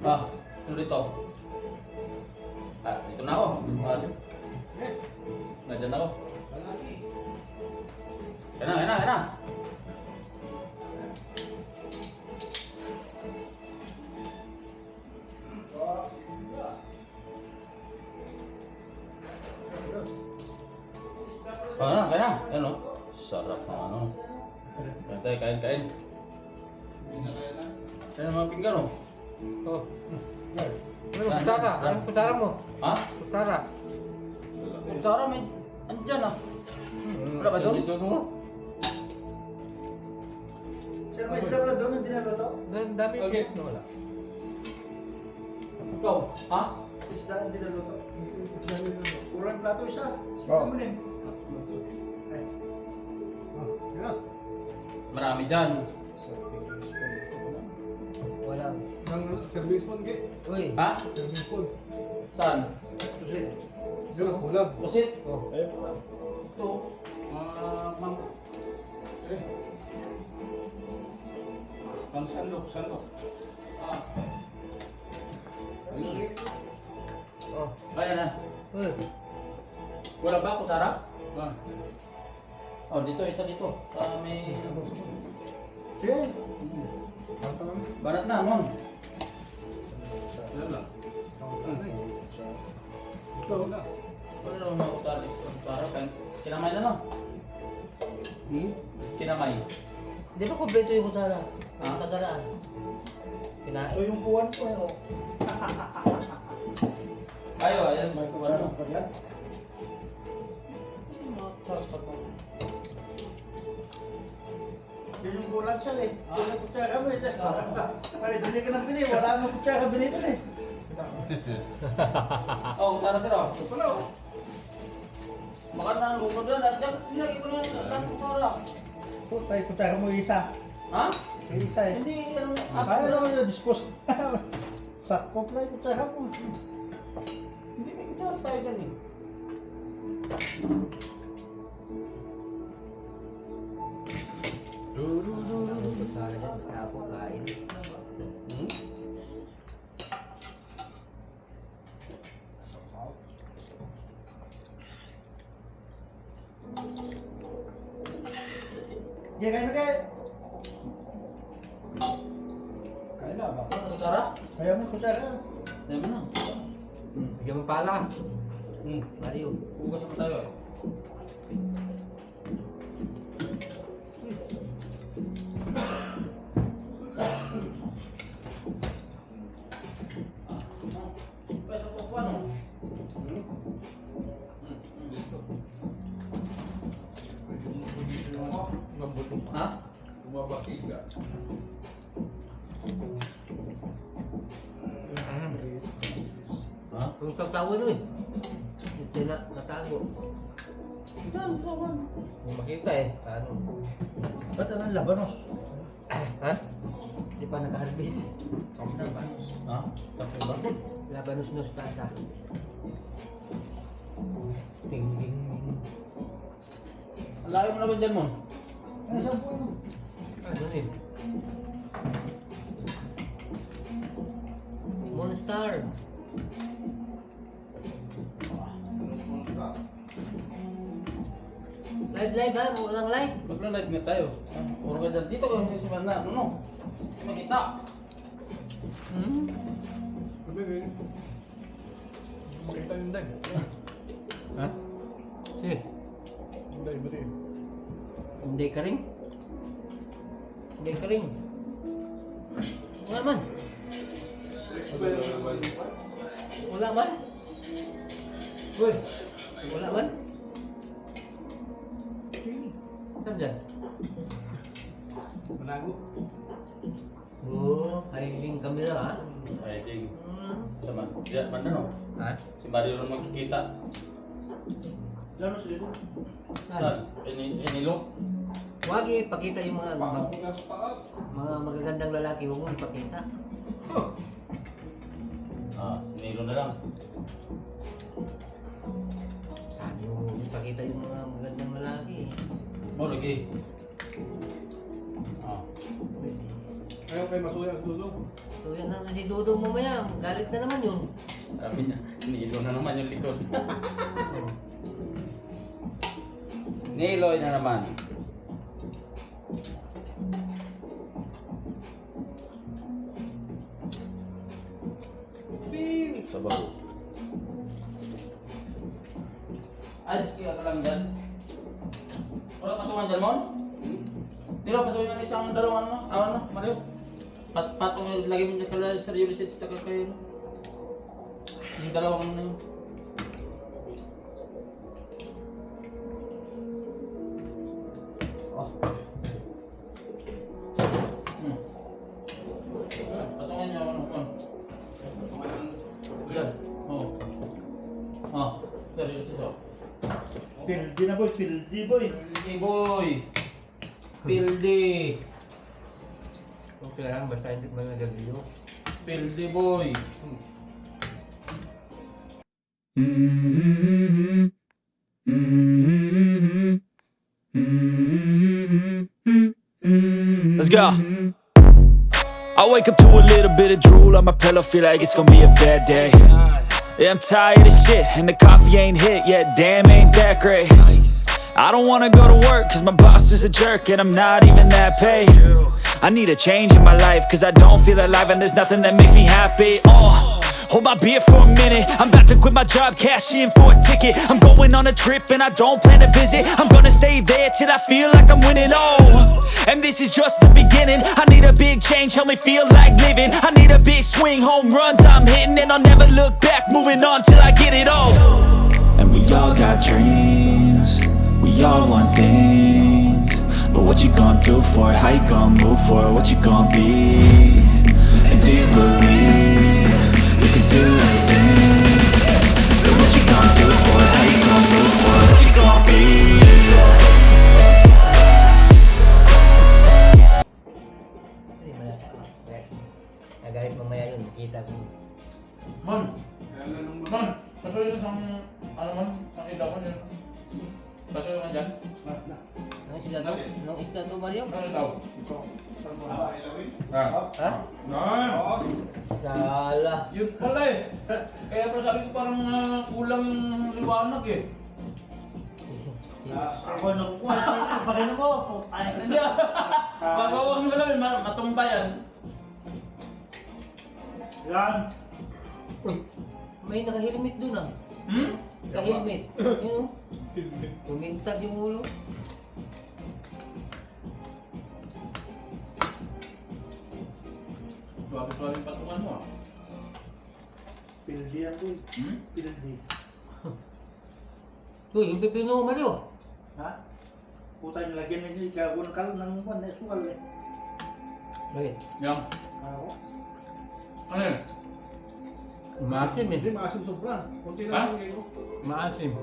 Ah, ano dito? Ah, dito na ako. Ah, nandiyan ako. Kaya na. Kaya na. Ano? Sarap ng ano. Kain. Kain na mga pinggan, oh. Oh. Ano kutsara? Anong kutsara mo? Ha? Kutsara. Kutsara may andyan ah. Wala ba doon? Doon mo? Sir, may isda pala doon, hindi na luto? Doon, dami. Okay. Wala. Ikaw, ha? Isda, hindi na luto. Kurang plato isa. Sige Oh. mo rin. Ay. Oh, yun na. Marami dyan. Wala. Nang service phone gate. Uy. Ha? Service phone. Saan? Susit. Diyan kulang. Pusit? Oh. Ito. Ma'am. Eh. Pang sandok. Ah, Oh. kaya na. Uy. Wala ba kutsara? Ah. Oh, dito, isa dito. May... Sige. Ang tanong. Banat na, mon. Yan lang. Ito na. Wala naman mga kutsara. Kutsara, kinamay na, no? Kinamay. Di ba kumpleto yung kutsara? Ha? Ang kadaraan. Ito Kinain. yung kuwan ko. Ano? Ayan. May kuwan pa dyan. Yun yung kulang siya eh. Wala kutsara mo eh. Pare, bili ka ng bili. Wala mo kutsara bili. Oh, kutsara sir, oh. Ito pala oh. Baka na lukod na. Nilagay ko na yung kutsara. Tayo kutsara mo isa. Ha? Yung isa eh. Hindi, ano, Kaya naman yung dispose. Sakop na yung kutsara mo. Hindi, may kutsara tayo dyan eh. Kutsara dyan. Basta ako kain. Hmm? Sige, kain na kayo. Kain na ba? Kutsara? Kaya mo kutsara. Ayan mo na. Bigyan mo pala. Hmm. Mario. Hugas pa tayo eh. Pwede po po ano? Ha? Bumabaki ka. Ha? Kung sasawa nun eh. Ito na natago. Hindi makita eh. Paano? Ba't ang labanos? Ha? Hindi pa naka-harvest. Ha? Tapos ba? Labanos nostasa. Ting ding. Alayo mo na ba dyan mo? Ay, saan po yun? Ano eh? Monster. Live ha? Walang live. Magla-live nga tayo. Puro ka dyan. Dito ka si Banda. Ano? Hindi makita. Hmm? Sabi rin. Makita yung day. Ha? Sige. Yung day, batiin. Hindi ka rin. Hindi ka rin. Wala man. Wala man. Uy. Wala man. Saan dyan? Manago. Oo, hiding camera ha? Ay, ding. Hmm. Sama. Diyan man ano? Ha? Si Mario rin magkikita. Lanos dito. Saan? Inilo? Huwag ipakita yung mga Pakapunta sa taas. mga magagandang lalaki, huwag mo ipakita. Ah, sinilo na lang. Sabi mo, ipakita yung mga magagandang lalaki. Mo, lagi. Ah. Ayaw kayo masuya sa dudong. So yan na si Dudong mamaya. Galit na naman yun. Sabi niya, nilo na naman yung likod. Niloy na naman. Sabaw. Ayos kaya ka lang dyan. Wala patungan dyan, Mon? Nilo, pasukin ka na isang dalawang ano, Mario. Patong lagi mo dyan kala sa Ulysses tsaka kayo. Yung dalawa ka na yun. Oh. Patungan niyo ano, Mon. Yan. Oh. Ah, dari Ulysses oh. Pildi na boy, pildi boy. Pildi boy. Pildi. Okay lang, basta hindi man nagaliyo. Pildi boy. Let's go. I wake up to a little bit of drool on my pillow, feel like it's gonna be a bad day. Yeah, I'm tired of shit, and the coffee ain't hit yet, damn, ain't that great. I don't wanna go to work, cause my boss is a jerk, and I'm not even that paid. I need a change in my life, cause I don't feel alive, and there's nothing that makes me happy. Hold my beer for a minute, I'm about to quit my job, cash in for a ticket. I'm going on a trip, and I don't plan to visit. I'm gonna stay there till I feel like I'm winning, and this is just the beginning. I need a big change, help me feel like living. I need a big swing, home runs I'm hitting, and I'll never look back, moving on till I get it all. And we all got dreams, we all want things, but what you gonna do for it? How you gonna move for it? What you gonna be? And do you believe you can do anything? But what you gonna do for it? How you gonna move for it? What you gonna be? Hindi mo na. Nagalit mamaya yun, nakita ko. Mon, Kaya na nung Mon, pasukin sa ano Mon, sa ilaw mo yun. Pasukin ka dyan. Nung isda to, Mario? Ano daw? ilawin. Ha? Sala. Yun pala eh. Kaya pala sabi ko parang kulang yung liwanag eh. Ako nakukuha. Pakina mo. Putay. Hindi ah. Babawang mo lang, matumba yan. Yan. Uy, may naka-helmet dun ah. Hmm? Naka-helmet. Yun oh. Tumintag yung ulo. Suwabe-suwabe yung patungan mo ah. Pildi yan boy. Hmm? Pildi. Uy, yung pipino mo, Mario. Ha? Putay nilagyan na niya. Gagawin kal ng buwan. Sukal eh. Bakit? Yang. Ako. Ano yun? Maasim Hindi, eh. maasim sobra. Kunti Ha? lang yung ko. Maasim.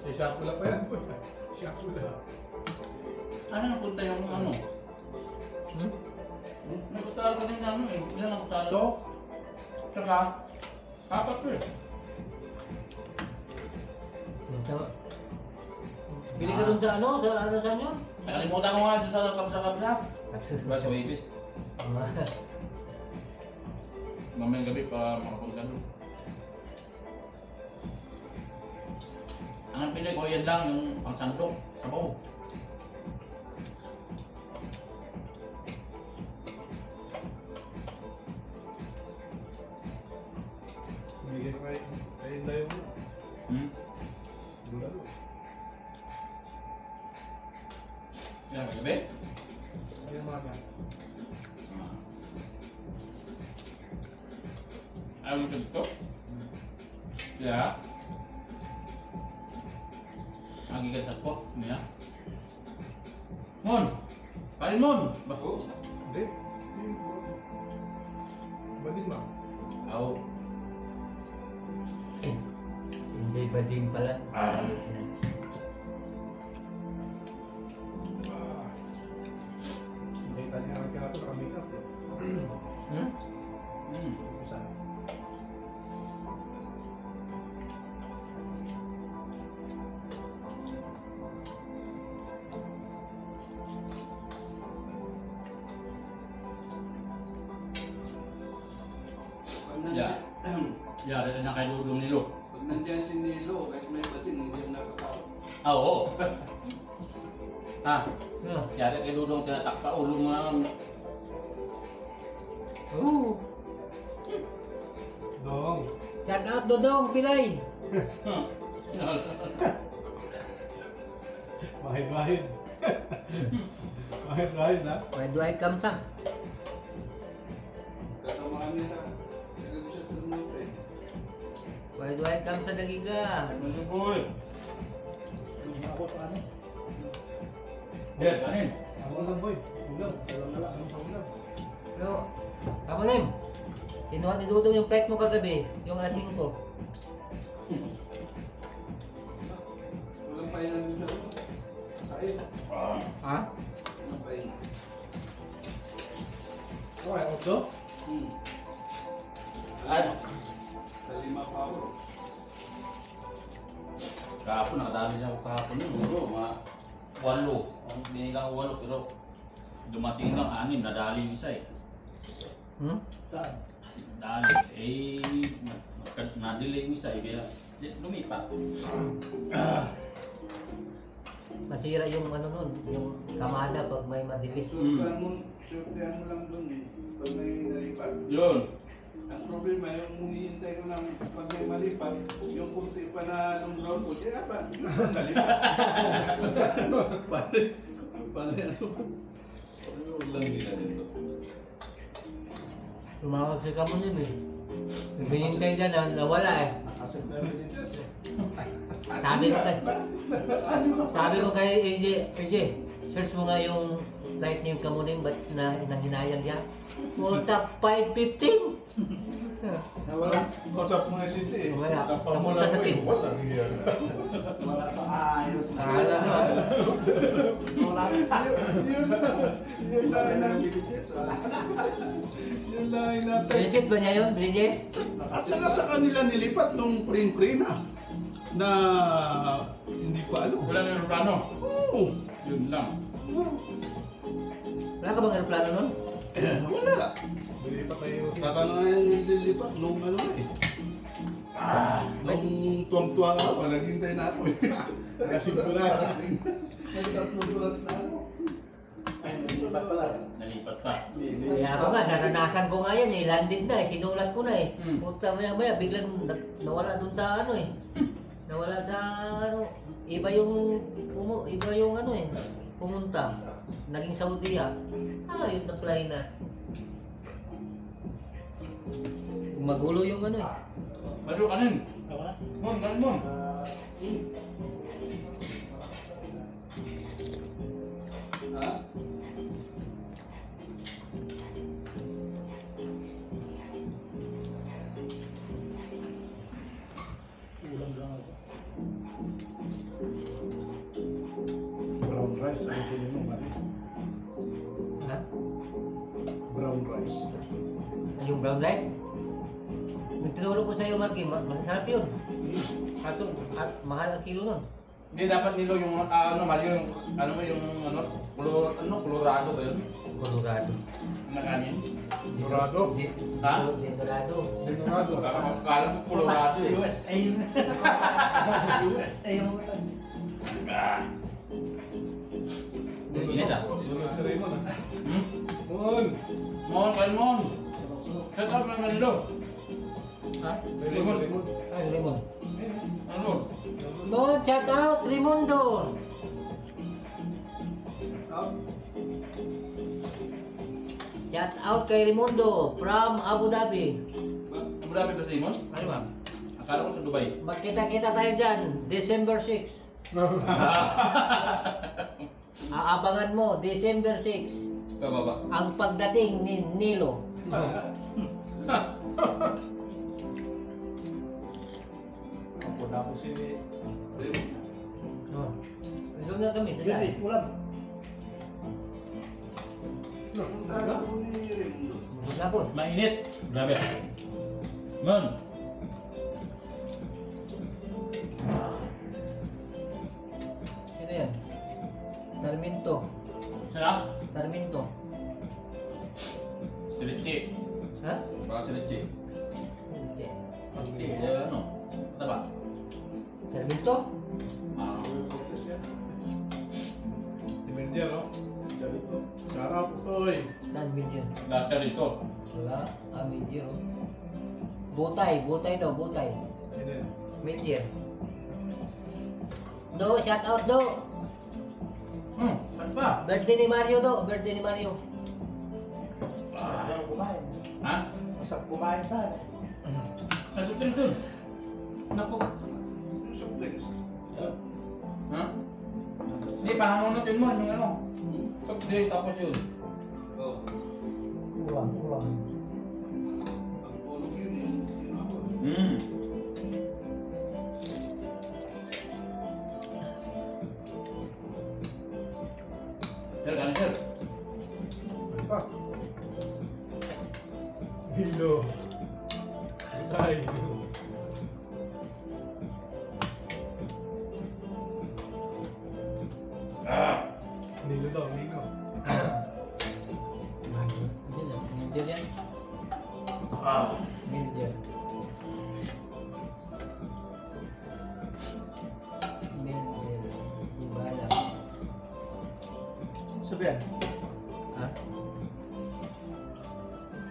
Isapula pa yan. Isapula. Ano napunta yung ano? Hmm? May kutsara ka din na ano eh. Ilan ang kutsara? Ito. Tsaka, apat ko eh. Tama. Bili ka dun sa ano? Sa ano sa inyo? Nakalimutan ko nga dyan sa kapsa-kapsa. Diba sa Wavis? Mamayang gabi pa makapunta doon. Ang pinag ko yan lang yung pangsandok, sabaw. Bigyan ko kayo layo mo. Hmm? Gula doon. Yan, gabi? Ayun mga ka. Ayaw mo dito? Yeah. Ang gigat ko, niya. Mon! Parin Mon! Bako? Hindi. Badin mo. Aw. Hindi ba din pala? Ah. Nakita niya ang kato naka-makeup. Hmm? Hmm. Isa. Ya. Ya, rin na kay Dudong Nilo. Pag nandiyan si Nilo, kahit may bating, hindi ang nakatawa. Ah, oo. Ah, Ano? yari kay Dudong tinatakpa ulo mo naman. Oo. Dong. Shout out Dodong Pilay. Wahid-wahid. Wahid-wahid ha. Wide kamsa. Katamaan nila. Kaya siya tulunod eh. Wide kamsa dagiga. Ano boy? Ako sa ano? Yan, kanin. Ako lang boy. Ulam. Ulam na lang. Ano sa ulam? Pero, ako Nim. Kinuha ni Dudong yung plate mo kagabi. Yung asin ko. Walang painan din siya. Kain. Ha? Walang painan. Okay, otso? Ano? Sa 5 power. Kahapon, nakadami niya ako kahapon yun. Siguro, mga 8. Ang binilang 8, pero dumating lang 6, nadali yung isa eh. Hmm? Saan? Dali. Na-delay yung isa eh, kaya lumipat. Masira yung ano nun, yung kamada pag may madilis. Surtihan mo lang doon eh. Pag may nalipat. Yun. Ang problema, yung hinihintay ko ng pag may malipat, yung kunti pa na lumlon ko, kaya pa, yun ang nalipat. Pare, ano? Ano lang nila dito? Tumawag si Kamunim eh. Naghihintay dyan na nawala eh. Asset na rin yung Diyos eh. Sabi ko kay AJ, search mo nga yung flight ni Kamunim, ba't nanghinayang niya? Multa 515! Nawala? Kausap mo nga si T eh. Wala. Napamula Napunta sa ko eh. team. Wala yan. Wala sa ayos na. Wala. Wala ka. Yun lang yun lang inatay. Visit ba niya yun, Bridges? At saka sa kanila nilipat nung pre na hindi pa ano. Wala na yung plano. Oo. Yun lang. Wala ka bang aeroplano nun? Wala. Saka nga yung nililipat nung ano na eh. Nung tuwang-tuwa nga ako, naghintay na ako eh. Nakasimula. May 3 oras na ako. Ay, nalipat pala. Nalipat pa. Kaya ako nga, naranasan ko nga yan eh, landed na eh, sinulat ko na eh. Hmm. Punta maya biglang nawala dun sa ano eh. Nawala sa ano, iba yung ano eh, pumunta. Naging Saudi ah. Yun na-fly na. Magulo yung ano eh. Mario, kanin. Wala? Mon, kanin mon. Ha? Ulam lang ako. Brown rice, ang pili mo mali. Ha? Brown rice. Yung brown rice? Nagtutulong ko sa'yo, Marky, masasarap yun. Kaso, mahal ang kilo nun. Hindi dapat nilo yung ano, Mario, yung ano mo yung ano, Colorado ba yun? Colorado. Na kanin. Dorado? Ha? Colorado. Dorado. Kala ko Colorado eh. USA yun. USA yung utang. Init ah. Tulad si Raymond ah. Hmm? Mon! Mon, kanin mon. Set up naman nilo. Ha? Raymond, Raymond. Ay, Raymond. Ano? Lord, shout out, Raimundo! Out. Shout out kay Raimundo from Abu Dhabi. Ang dami ba sa Imon? Ano ba? Akala ko sa Dubai. Magkita-kita tayo dyan, December 6. Aabangan mo, December 6. Kababa. Ang pagdating ni Nilo. Ako tapos si Raymond. Oh. Doon na kami, Hindi, doon ulam. Napunta ako ni Raymond. na po. Mainit. Grabe. Mon. Sino yan? Sarmiento. Sana? Sarmiento. Si Richie. Ha? Baka si Richie. Pasti, ano? Taba? Sarmiento? Ah. Si Menjer, no? Sarap to eh. Saan Medyo? Dati rito. Wala. Ah, Medyo. Butay daw, butay. Sino yun? Medyo. Do, shout out do. Saan pa? Birthday ni Mario do, birthday ni Mario. Masarap kumain. Ha? Masarap kumain sana. Nasutin dun. Naku. Soft drinks. Ha? Hindi, pahamunutin mo yung ano. Soft drink tapos yun. Oo. Ulang. Ang tulog yun eh. Yun ako. Sir, ano sir? Ano pa? Hilo. Ay. Nilo daw, Nilo. Medyo yan. Ah. Medyo. Medyo. Ibala. Sabihan. Ha?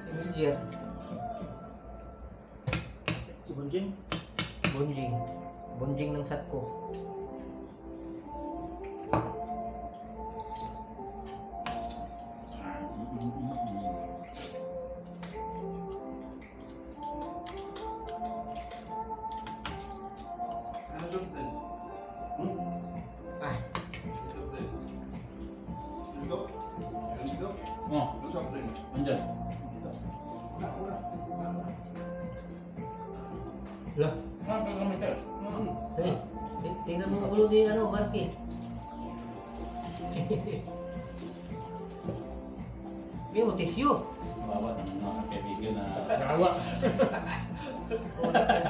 Si Medyo. Si Bunjing. Bonjing. Bonjing ng Satko. Ano soft drink? Ah, Soft drink. Sigaw? Yung sigaw? Oh, Yung soft drink. andyan. lah. Ah, kami sir. Hey, tingnan mo ang ulo ni ano, Marky. May mo tissue. Bawat ng mga kaibigan na... Gawa. Oh, okay.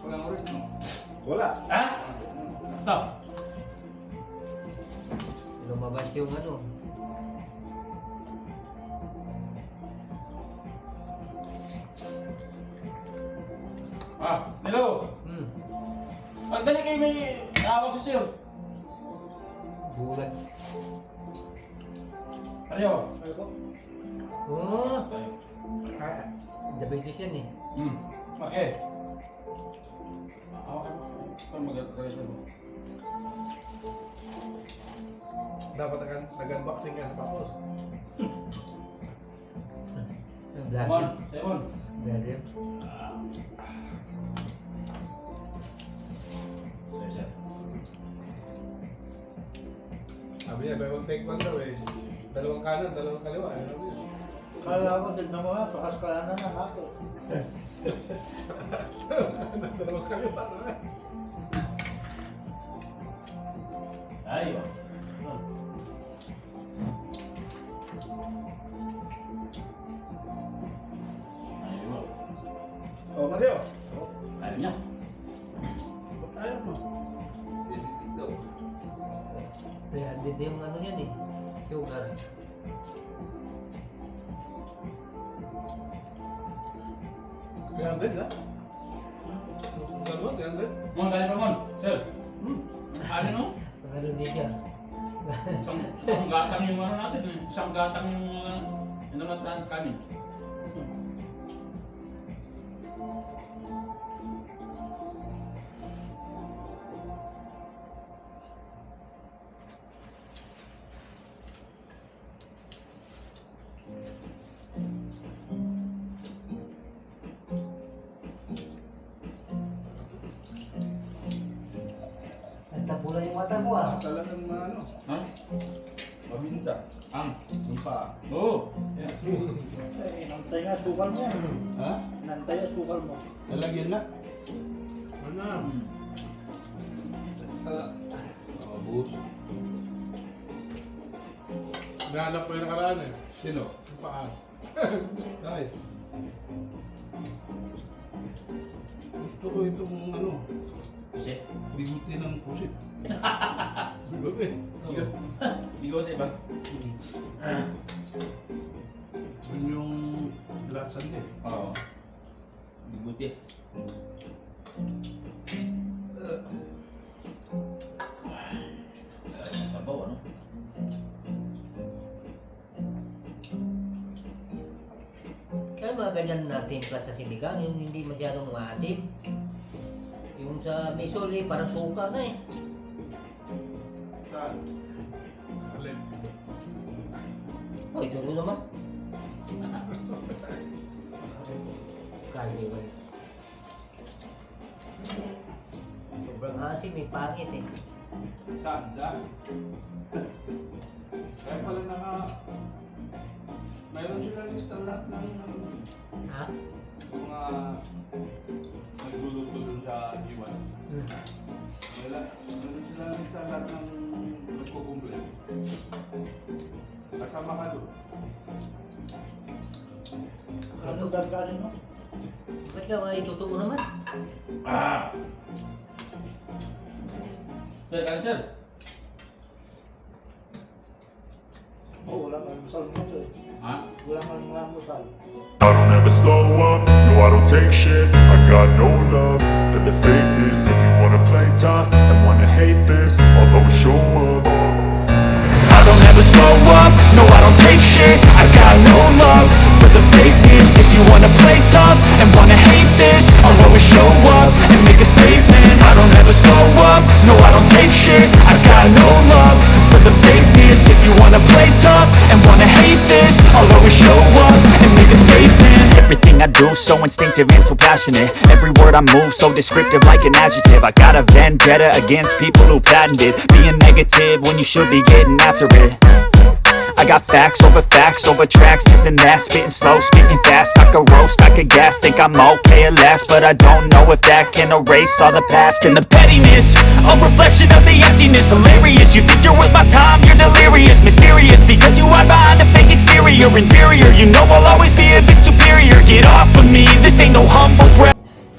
Walang orange, no? Wala. Ha? Stop. Lumabas yung ano. Ah, hello. Pagdali kayo may awak sa sir. Bulat. Ano? Ano po? Oh, ah, diabetes yan eh. Okay. Hawakan mo. Paano mag-atras mo? Dapat nag-unboxing ka sa tapos. Ang Come on, vlogger. Simon. Vlogger. Sir. Sabi niya, may one take one daw eh. Dalawang kanan, dalawang kaliwa. Ano yun? Kala ko, tignan mo nga, pakaskalanan na ako. Dalawang kaliwa na. Ayun. Ayun. Oh, Mario. Ayun niya. Ba't ayaw mo? Dilitig daw. Kaya dito yung ano yan eh. Sugar. Kaya din, ha? Dalawa, kaya din. Mon, kaya pa mon. Sir. Ano no? Pag ano din siya. Isang gatang yung ano natin. Isang gatang yung ano na trans kanin. Nagtabulan yung mata mo ah. Talagang ano, Ha? maminta. Ang. Yung paa. Oo. Yeah. Eh, inantay nga, sukal mo. Ha? Inantay nga, sukal mo. Lalagyan na. Ano? Oh, buhos. Nahanap ko yung nakaraan eh. Sino? Yung paa. Ay. Gusto ko itong ano, Kasi? bigote ng pusit. Bigot eh. Bigote ba? maasim yung lasan niya. Oo. Bibuti. Sabaw, ano? Kaya mga ganyan na timpla sa sinigang, yung hindi masyadong maasim. Yung sa misol parang suka na eh. Saan? Alin? Oh, ito rin naman. Kali ba? Maasim eh, pangit eh. Saan? Saan? Kaya pala mayroon sila lista lahat ng Ha? mga nagluluto dun sa iwan. Mayroon sila lista lahat ng nagkukumple. Kasama ka doon. Ano gagawin mo? Ba't ka ba totoo naman? Sir, kain sir. Oh, wala kang musal mo to. Ha? Wala kang mga musal. I don't ever slow up, no I don't take shit. I got no love for the fakeness. If you wanna play tough and wanna hate this, I'll always show up. I don't ever slow up, no I don't take shit. I got no love for the fakeness. If you wanna play tough and wanna hate this, I'll always show up and make a statement. I don't ever slow up, no I don't take shit. I got no love for the fakeness. If you wanna play tough and wanna hate this, I'll always show up and make a statement. Everything I do so instinctive and so passionate. Every word I move so descriptive like an adjective. I got a vendetta against people who patented being negative when you should be getting after it. I got facts over tracks, this and that. Spitting slow, spitting fast, I could roast, I could gas. Think I'm okay at last, but I don't know if that can erase all the past. And the pettiness, a reflection of the emptiness. Hilarious, you think you're worth my time, you're delirious. Mysterious,